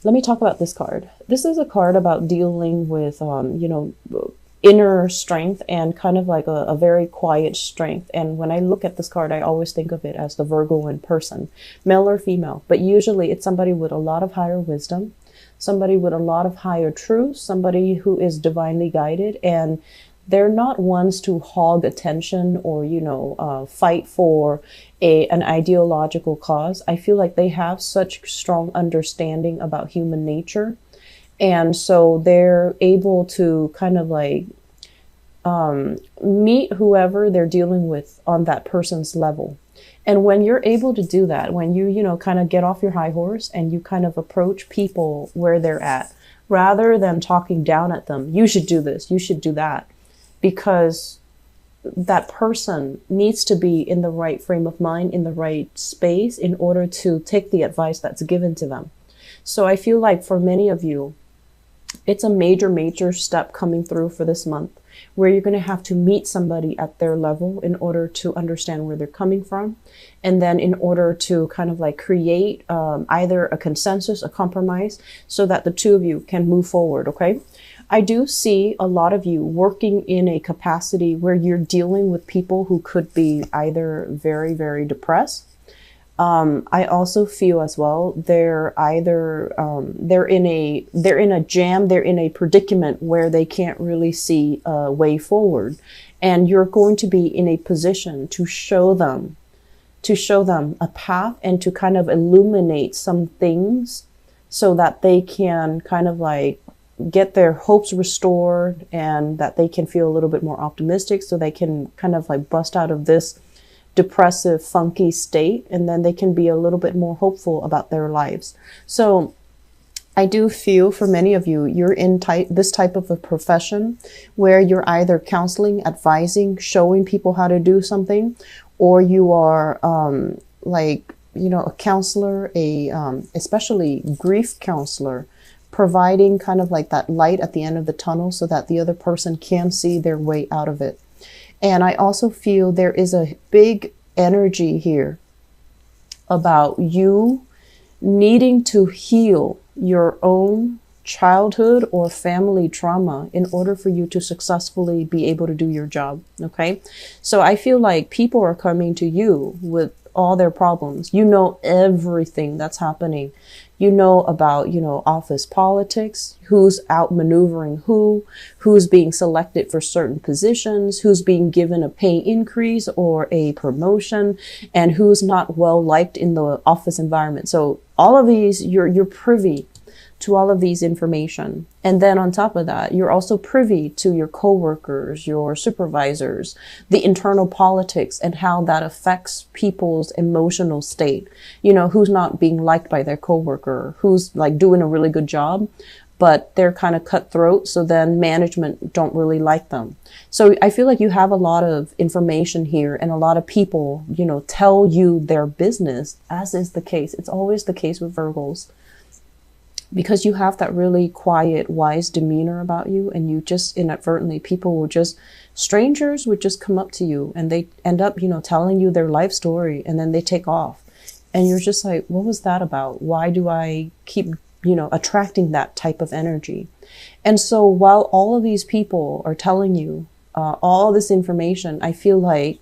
Let me talk about this card. This is a card about dealing with, inner strength and kind of like a very quiet strength. And when I look at this card, I always think of it as the Virgo in person, male or female. But usually it's somebody with a lot of higher wisdom, somebody with a lot of higher truth, somebody who is divinely guided, and they're not ones to hog attention or fight for an ideological cause. I feel like they have such strong understanding about human nature, and so they're able to kind of like meet whoever they're dealing with on that person's level. And when you're able to do that, when you kind of get off your high horse and you kind of approach people where they're at, rather than talking down at them, you should do this, you should do that, because that person needs to be in the right frame of mind, in the right space in order to take the advice that's given to them. So I feel like for many of you, it's a major, major step coming through for this month, where you're going to have to meet somebody at their level in order to understand where they're coming from. And then in order to kind of like create either a consensus, a compromise, so that the two of you can move forward. Okay. I do see a lot of you working in a capacity where you're dealing with people who could be either very, very depressed. I also feel as well they're either they're in a jam, they're in a predicament where they can't really see a way forward, and you're going to be in a position to show them a path and to kind of illuminate some things so that they can kind of like get their hopes restored and that they can feel a little bit more optimistic, so they can kind of like bust out of this depressive, funky state, and then they can be a little bit more hopeful about their lives. So I do feel for many of you, you're in this type of a profession where you're either counseling, advising, showing people how to do something, or you are a counselor, especially grief counselor, providing kind of like that light at the end of the tunnel so that the other person can see their way out of it. And I also feel there is a big energy here about you needing to heal your own childhood or family trauma in order for you to successfully be able to do your job. Okay. So I feel like people are coming to you with all their problems. You know everything that's happening. You know about, office politics, who's outmaneuvering who's being selected for certain positions, who's being given a pay increase or a promotion, and who's not well liked in the office environment. So all of these, you're privy to all of these information. And then on top of that, you're also privy to your coworkers, your supervisors, the internal politics and how that affects people's emotional state. Who's not being liked by their coworker, who's like doing a really good job, but they're kind of cutthroat. So then management don't really like them. So I feel like you have a lot of information here, and a lot of people, tell you their business, as is the case. It's always the case with Virgos, because you have that really quiet, wise demeanor about you, and you just inadvertently, strangers would just come up to you and they end up, telling you their life story, and then they take off. And you're just like, what was that about? Why do I keep, attracting that type of energy? And so while all of these people are telling you all this information, I feel like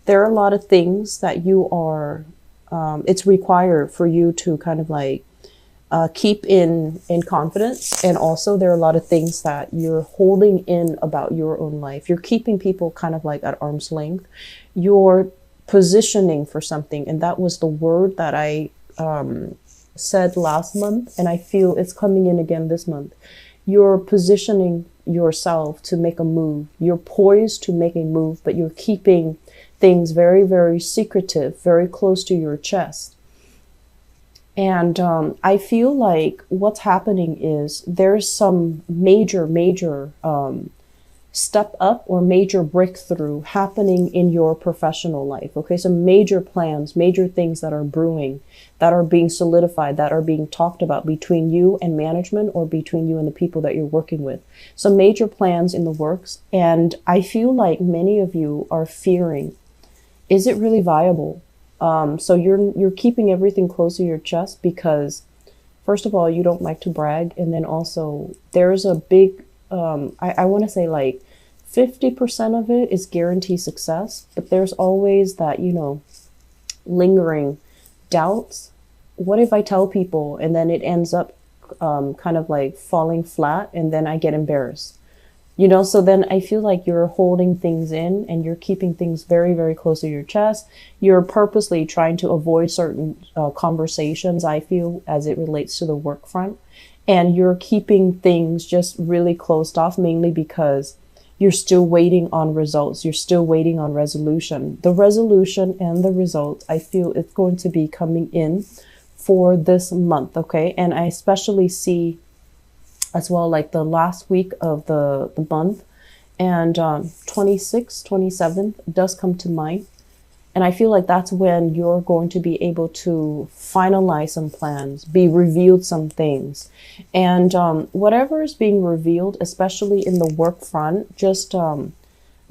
there are a lot of things that you are, it's required for you to kind of like, keep in confidence. And also there are a lot of things that you're holding in about your own life. You're keeping people kind of like at arm's length. You're positioning for something. And that was the word that I said last month. And I feel it's coming in again this month. You're positioning yourself to make a move. You're poised to make a move, but you're keeping things very, very secretive, very close to your chest. And I feel like what's happening is there's some major step up or major breakthrough happening in your professional life. Okay, so major plans, major things that are brewing, that are being solidified, that are being talked about between you and management, or between you and the people that you're working with. Some major plans in the works. And I feel like many of you are fearing, is it really viable? So you're keeping everything close to your chest because First of all, you don't like to brag. And then also, there's a big, I want to say like 50% of it is guaranteed success, but there's always that, lingering doubts. What if I tell people and then it ends up kind of like falling flat and then I get embarrassed? So then I feel like you're holding things in and you're keeping things very, very close to your chest. You're purposely trying to avoid certain conversations, I feel, as it relates to the work front. And you're keeping things just really closed off, mainly because you're still waiting on results. You're still waiting on resolution. The resolution and the results, I feel it's going to be coming in for this month, okay? And I especially see as well, like the last week of the month, and 26th, 27th does come to mind. And I feel like that's when you're going to be able to finalize some plans, be revealed some things. And whatever is being revealed, especially in the work front, just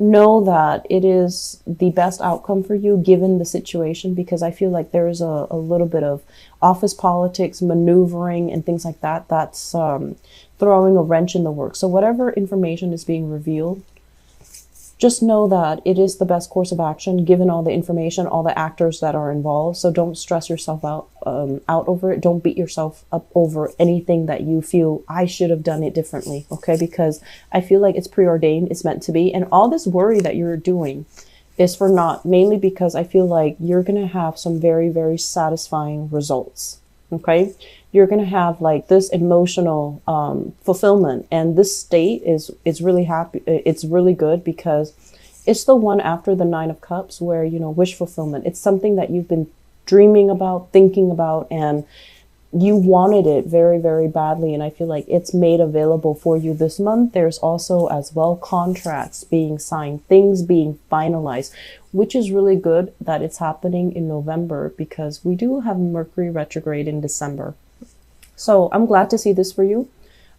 know that it is the best outcome for you given the situation, because I feel like there is a little bit of office politics, maneuvering, and things like that. That's throwing a wrench in the work. So whatever information is being revealed, just know that it is the best course of action given all the information, all the actors that are involved. So don't stress yourself out over it. Don't beat yourself up over anything that you feel I should have done it differently, okay? Because I feel like it's preordained, it's meant to be. And all this worry that you're doing is for naught, mainly because I feel like you're going to have some very, very satisfying results, okay? You're going to have like this emotional fulfillment, and this state is really happy. It's really good because it's the one after the Nine of Cups where, wish fulfillment. It's something that you've been dreaming about, thinking about, and you wanted it very, very badly. And I feel like it's made available for you this month. There's also as well contracts being signed, things being finalized, which is really good that it's happening in November because we do have Mercury retrograde in December. So I'm glad to see this for you.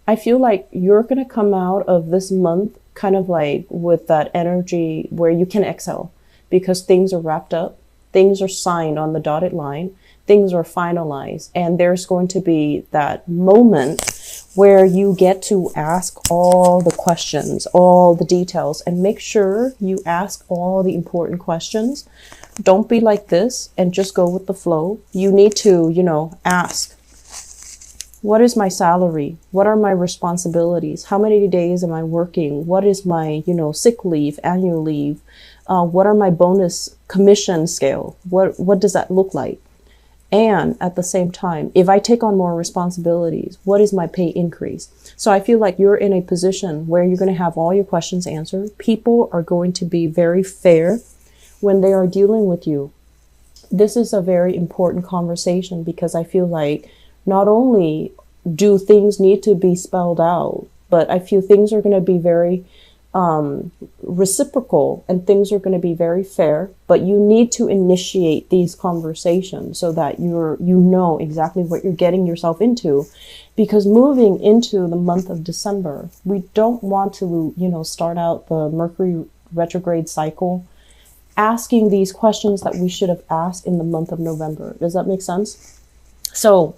I feel like you're going to come out of this month kind of like with that energy where you can excel because things are wrapped up, things are signed on the dotted line, things are finalized, and there's going to be that moment where you get to ask all the questions, all the details, and make sure you ask all the important questions. Don't be like this and just go with the flow. You need to, ask. What is my salary? What are my responsibilities? How many days am I working? What is my, sick leave, annual leave? What are my bonus commission scale? What does that look like? And at the same time, if I take on more responsibilities, what is my pay increase? So I feel like you're in a position where you're going to have all your questions answered. People are going to be very fair when they are dealing with you. This is a very important conversation because I feel like not only do things need to be spelled out, but I feel things are going to be very reciprocal and things are going to be very fair, but you need to initiate these conversations so that you know exactly what you're getting yourself into, because moving into the month of December, we don't want to, start out the Mercury retrograde cycle asking these questions that we should have asked in the month of November. Does that make sense? So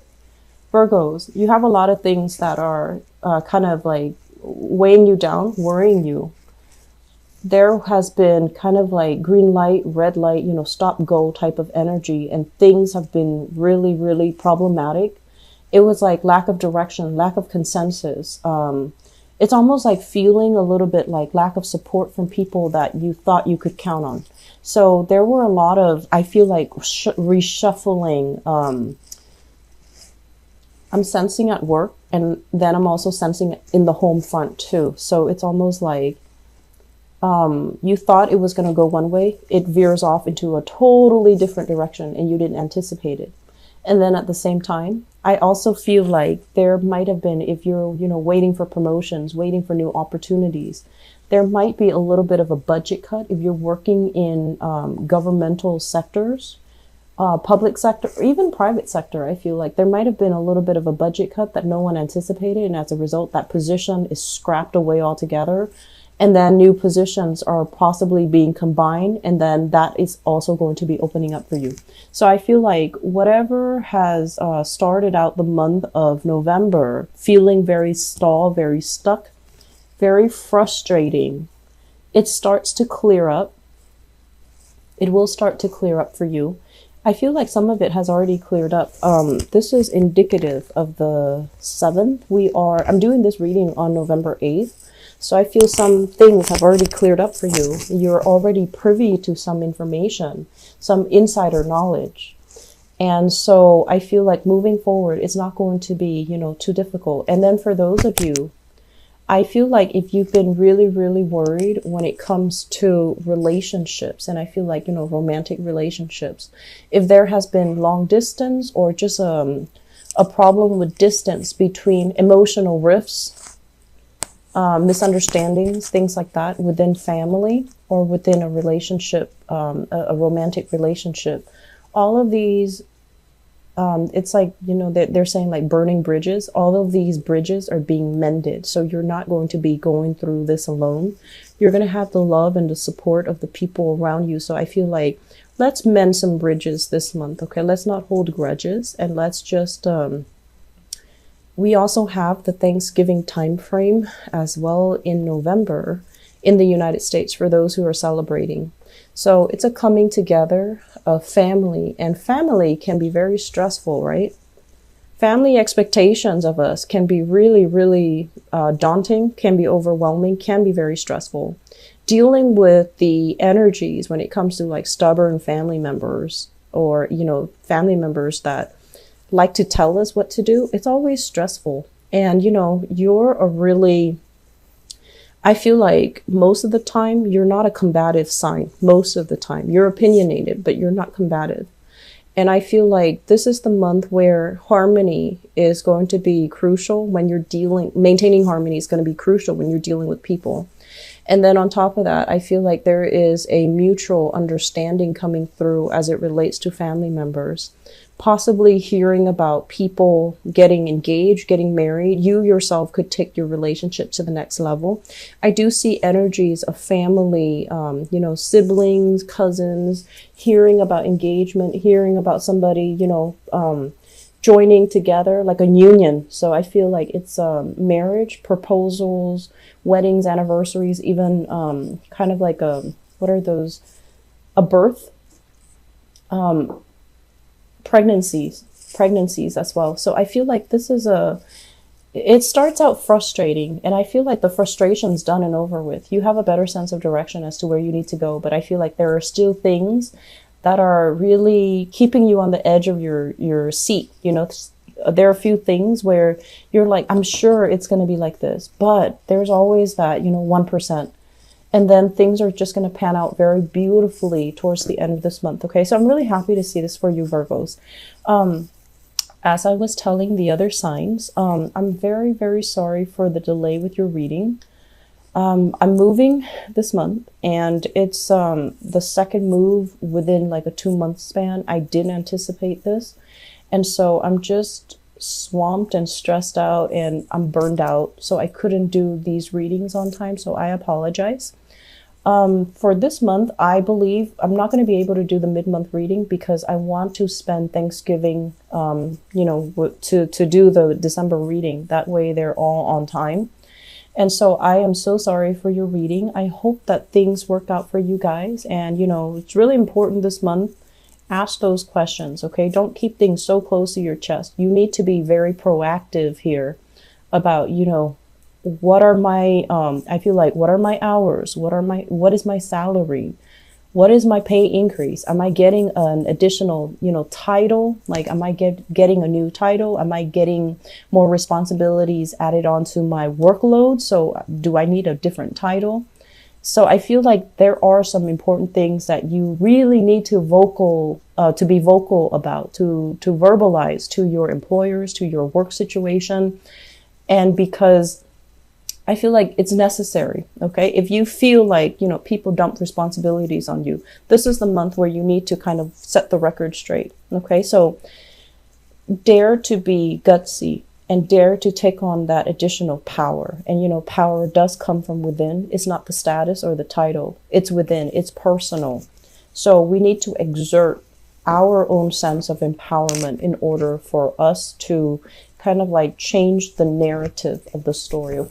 Virgos, you have a lot of things that are kind of like weighing you down, worrying you. There has been kind of like green light, red light, stop, go type of energy, and things have been really, really problematic. It was like lack of direction, lack of consensus. It's almost like feeling a little bit like lack of support from people that you thought you could count on. So there were a lot of, I feel like, reshuffling. I'm sensing at work, and then I'm also sensing in the home front too. So it's almost like you thought it was going to go one way. It veers off into a totally different direction and you didn't anticipate it. And then at the same time, I also feel like there might have been, if you're, waiting for promotions, waiting for new opportunities, there might be a little bit of a budget cut if you're working in governmental sectors. Public sector, or even private sector, I feel like there might have been a little bit of a budget cut that no one anticipated. And as a result, that position is scrapped away altogether. And then new positions are possibly being combined, and then that is also going to be opening up for you. So I feel like whatever has started out the month of November feeling very stalled, very stuck, very frustrating, it starts to clear up. It will start to clear up for you. I feel like some of it has already cleared up. This is indicative of the 7th. I'm doing this reading on November 8th. So I feel some things have already cleared up for you. You're already privy to some information, some insider knowledge. And so I feel like moving forward, it's not going to be, too difficult. And then for those of you, I feel like if you've been really, really worried when it comes to relationships, and I feel like, romantic relationships, if there has been long distance or just a problem with distance between emotional rifts, misunderstandings, things like that within family or within a relationship, a romantic relationship, all of these, it's like, they're saying like burning bridges. All of these bridges are being mended. So you're not going to be going through this alone. You're going to have the love and the support of the people around you. So I feel like let's mend some bridges this month. Okay. Let's not hold grudges, and let's just, we also have the Thanksgiving time frame as well in November in the United States for those who are celebrating. So it's a coming together of family, and family can be very stressful, right? Family expectations of us can be really, really daunting, can be overwhelming, can be very stressful. Dealing with the energies when it comes to like stubborn family members or, family members that like to tell us what to do, it's always stressful. And, you're a really, I feel like most of the time, you're not a combative sign. Most of the time, you're opinionated, but you're not combative. And I feel like this is the month where harmony is going to be crucial when you're maintaining harmony is going to be crucial when you're dealing with people. And then on top of that, I feel like there is a mutual understanding coming through as it relates to family members. Possibly hearing about people getting engaged, getting married. You yourself could take your relationship to the next level. I do see energies of family, siblings, cousins, hearing about engagement, hearing about somebody, joining together like a union. So I feel like it's marriage, proposals, weddings, anniversaries, even kind of like what are those? A birth. Pregnancies as well. So I feel like this is it starts out frustrating, and I feel like the frustration's done and over with. You have a better sense of direction as to where you need to go, but I feel like there are still things that are really keeping you on the edge of your seat. There are a few things where you're like, I'm sure it's going to be like this, but there's always that, 1%. And then things are just going to pan out very beautifully towards the end of this month. Okay, so I'm really happy to see this for you, Virgos. As I was telling the other signs, I'm very, very sorry for the delay with your reading. I'm moving this month, and it's the second move within like a 2-month span. I didn't anticipate this. And so I'm just swamped and stressed out, and I'm burned out. So I couldn't do these readings on time. So I apologize. For this month, I believe I'm not going to be able to do the mid-month reading because I want to spend Thanksgiving, to do the December reading. That way they're all on time. And so I am so sorry for your reading. I hope that things work out for you guys. And, it's really important this month. Ask those questions, okay? Don't keep things so close to your chest. You need to be very proactive here about, what are my, I feel like, what are my hours? What is my salary? What is my pay increase? Am I getting an additional, title? Like, am I getting a new title? Am I getting more responsibilities added onto my workload? So do I need a different title? So I feel like there are some important things that you really need to be vocal about, to verbalize to your employers, to your work situation. And because I feel like it's necessary, okay? If you feel like, people dump responsibilities on you, this is the month where you need to kind of set the record straight, okay? So dare to be gutsy and dare to take on that additional power. And, you know, power does come from within. It's not the status or the title. It's within. It's personal. So we need to exert our own sense of empowerment in order for us to kind of like change the narrative of the story,